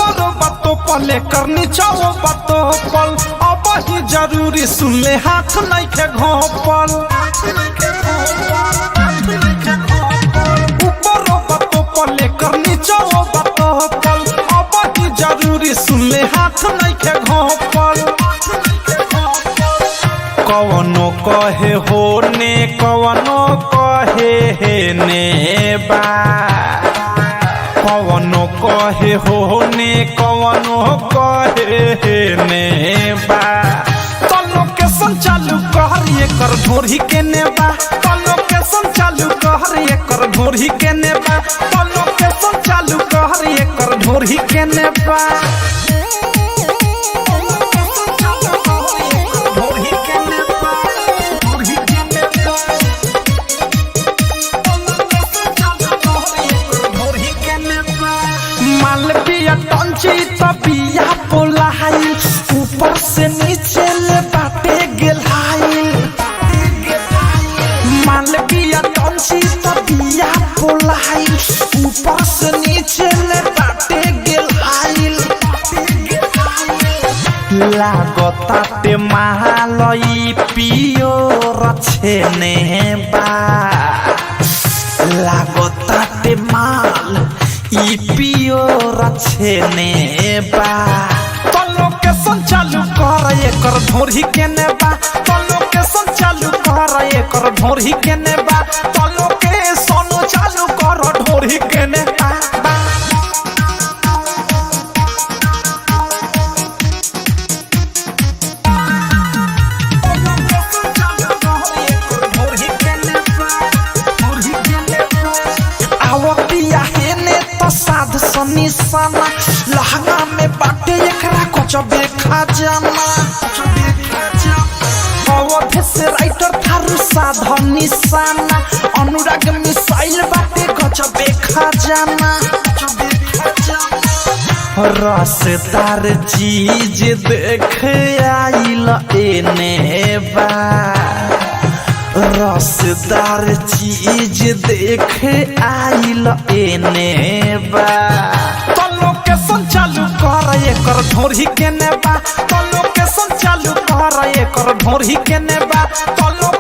ऊपर बातों पले करनी चाहो बातों पल अब ही जरूरी सुन ले हाथ नहीं के घोपल ऊपर बातों पले करनी चाहो बातों पल अब ही जरूरी सुन ले हाथ नहीं के घोपल कवनो कहे होने कवनो कहे हे ने बा कवनो कहे होने कवनो कहे हे ने बा तलो के संचालू कहर ये कर ढोरी के ने बा तलो के संचालू कहर ये कर ढोरी के ने बा तलो के संचालू कहर ये कर ढोरी के ने बा मालविया टंची तबिया पोलाई ऊपर से नीचे ले बाटे गेलाई मालविया टंची तबिया पोलाई ऊपर से नीचे ले बाटे गेलाई लागताटे महालई पियो रछेने बा लागताटे माल ई पियो रछेने बा तलो के संचालू कर एकर ढोरी के ने बा तलो के संचालू कर एकर ढोरी के ने बा तलो के सोनो चालू कर ढोरी के ने बा साध सनिसाना लहंगा में बाटे एकरा कचबे खजाना अवध से राइटर थारू साध निशाना अनुराग मिसाइल बाटे कचबे खजाना रसदार चीज देख आइल एने बा रसदार चीज देख आइल एने बा तलो के संचालू कर एकर ढोरी के ने बा तलो के संचालू कर एकर ढोरी के ने बा तलो